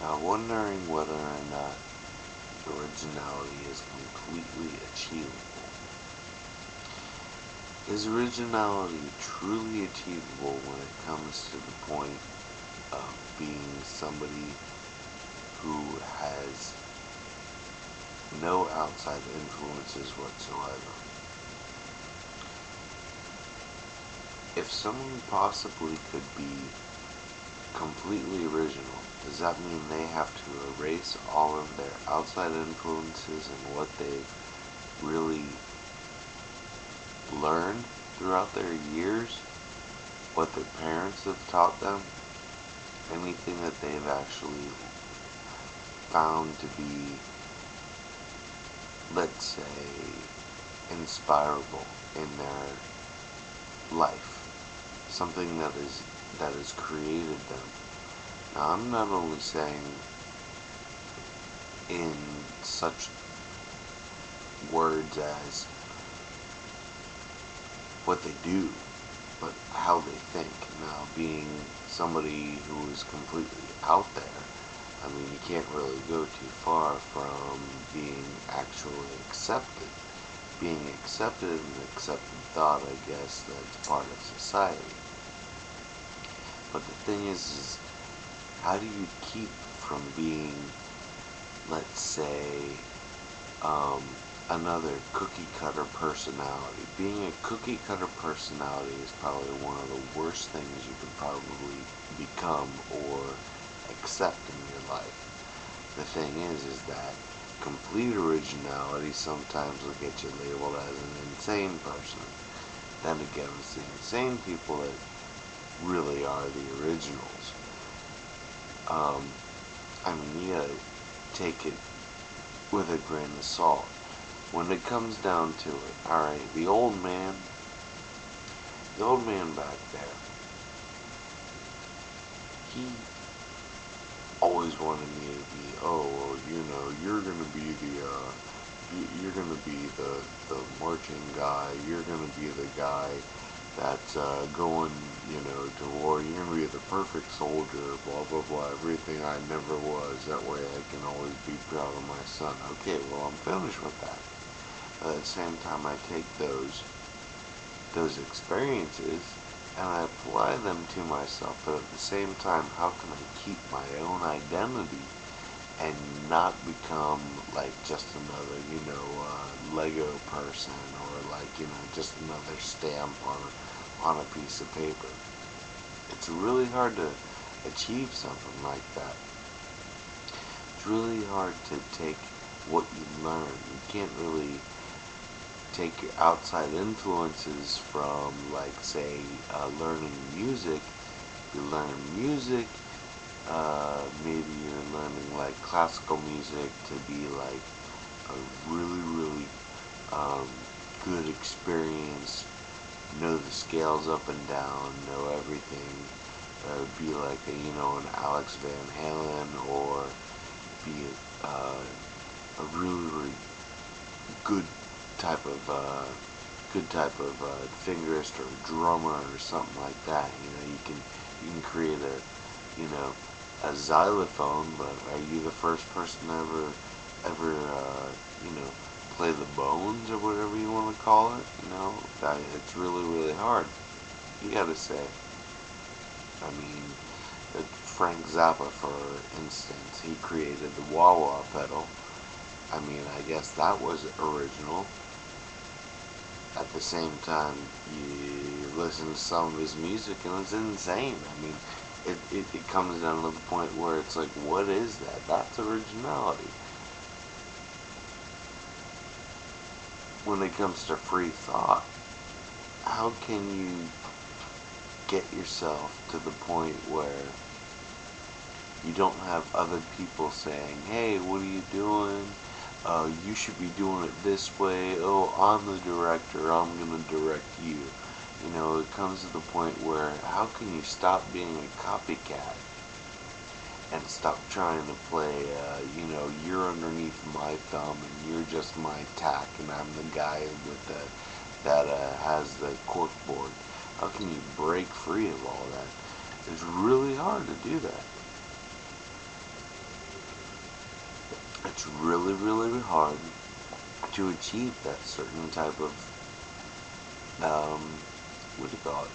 Wondering whether or not originality is completely achievable. Is originality truly achievable when it comes to the point of being somebody who has no outside influences whatsoever? If someone possibly could be completely original, does that mean they have to erase all of their outside influences and what they've really learned throughout their years? What their parents have taught them? Anything that they've actually found to be, let's say, inspirable in their life? Something that has created them. Now, I'm not only saying in such words as what they do, but how they think. Now, being somebody who is completely out there, I mean, you can't really go too far from being actually accepted. Being accepted and accepted thought, I guess, that's part of society. But the thing is how do you keep from being, let's say, another cookie cutter personality? Being a cookie cutter personality is probably one of the worst things you can probably become or accept in your life. The thing is that complete originality sometimes will get you labeled as an insane person. Then again, it's the insane people that really are the originals. I mean, you gotta take it with a grain of salt. When it comes down to it, alright, the old man back there, he always wanted me to be, oh, well, you're gonna be you're gonna be the marching guy, you're gonna be the guy that's going, to war, you're gonna be the perfect soldier, blah, blah, blah, everything I never was, that way I can always be proud of my son. Okay, well, I'm finished with that. But at the same time, I take those experiences and I apply them to myself, but at the same time, how can I keep my own identity and not become like just another, Lego person or like, just another stamp on a piece of paper? It's really hard to achieve something like that. It's really hard to take what you learn. You can't really take your outside influences from, like, say, learning music. You learn music, maybe you're learning, like, classical music to be, like, a really, really good experience, know the scales up and down, know everything, be like an Alex Van Halen, or be a really, really good type of fingerist or drummer or something like that. You can create a xylophone, but are you the first person to ever play the bones or whatever you want to call it? It's really, really hard. You gotta say. I mean, Frank Zappa, for instance, he created the wah-wah pedal. I mean, I guess that was original. At the same time, you listen to some of his music and it's insane. I mean, it comes down to the point where it's like, what is that? That's originality. When it comes to free thought, how can you get yourself to the point where you don't have other people saying, hey, what are you doing? You should be doing it this way. Oh, I'm the director, I'm going to direct you. It comes to the point where how can you stop being a copycat and stop trying to play, you're underneath my thumb and you're just my tack and I'm the guy that has the cork board. How can you break free of all that? It's really hard to do that. it's really, really hard to achieve that certain type of, what do you call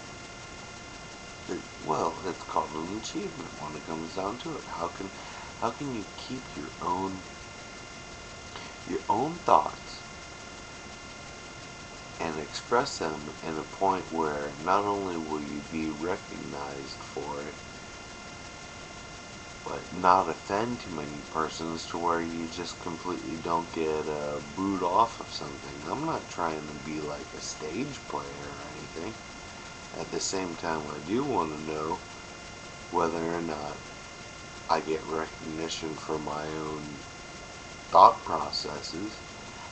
well, it's called an achievement when it comes down to it. How can you keep your own thoughts and express them in a point where not only will you be recognized for it, but not offend too many persons to where you just completely don't get booed off of something. I'm not trying to be like a stage player or anything. At the same time, I do want to know whether or not I get recognition for my own thought processes,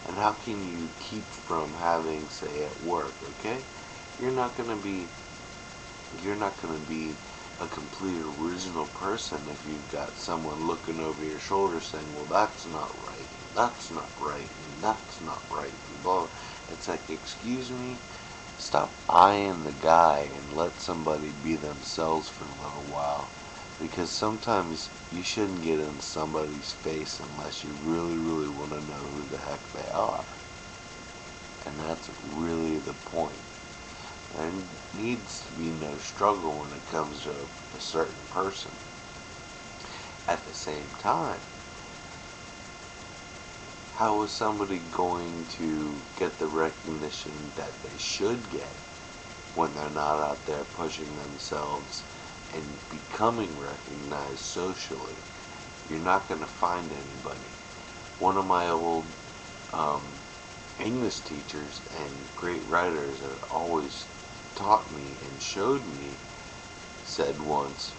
and how can you keep from having, say, at work, okay? You're not going to be a complete original person if you've got someone looking over your shoulder saying, well, that's not right, and that's not right, and that's not right, and blah. It's like, excuse me, stop eyeing the guy and let somebody be themselves for a little while. Because sometimes you shouldn't get in somebody's face unless you really, really want to know who the heck they are. And that's really the point. There needs to be no struggle when it comes to a certain person. At the same time, how is somebody going to get the recognition that they should get when they're not out there pushing themselves and becoming recognized socially? You're not going to find anybody. One of my old English teachers and great writers that always taught me and showed me said once,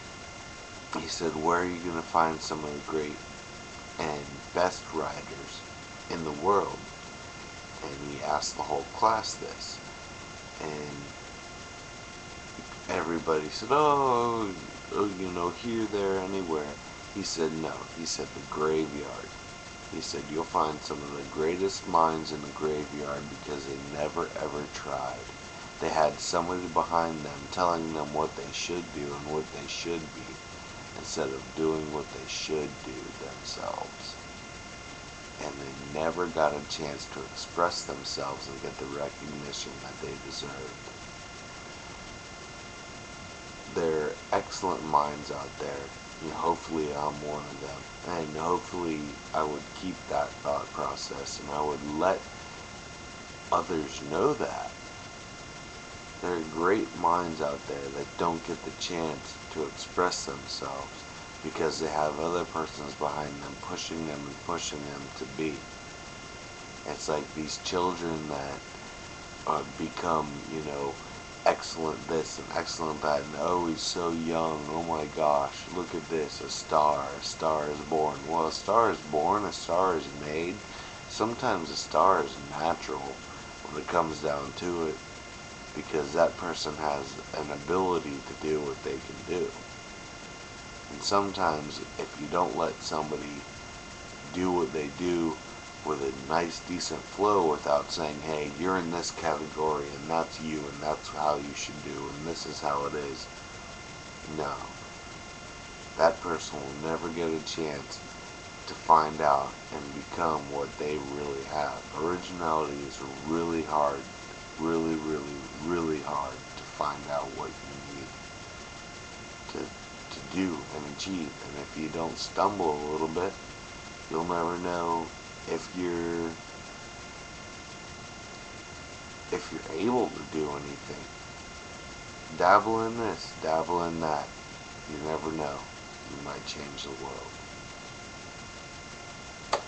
he said, where are you going to find some of the great and best writers in the world? And he asked the whole class this, and everybody said, oh, you know, here, there, anywhere. He said, no. He said, the graveyard. He said, you'll find some of the greatest minds in the graveyard because they never, ever tried. They had somebody behind them telling them what they should do and what they should be, instead of doing what they should do themselves. And they never got a chance to express themselves and get the recognition that they deserved. There are excellent minds out there, and hopefully I'm one of them. And hopefully I would keep that thought process, and I would let others know that. There are great minds out there that don't get the chance to express themselves because they have other persons behind them pushing them and pushing them to be. It's like these children that become, you know, excellent this and excellent that, and oh, he's so young, oh my gosh, look at this, a star is born. Well, a star is born, a star is made. Sometimes a star is natural when it comes down to it, because that person has an ability to do what they can do. And sometimes if you don't let somebody do what they do with a nice, decent flow without saying, hey, you're in this category and that's you and that's how you should do and this is how it is, no. That person will never get a chance to find out and become what they really have. Originality is really hard, really, really, really hard to find out what you need to do and achieve. And if you don't stumble a little bit, you'll never know if you're able to do anything. Dabble in this, dabble in that. You never know. You might change the world.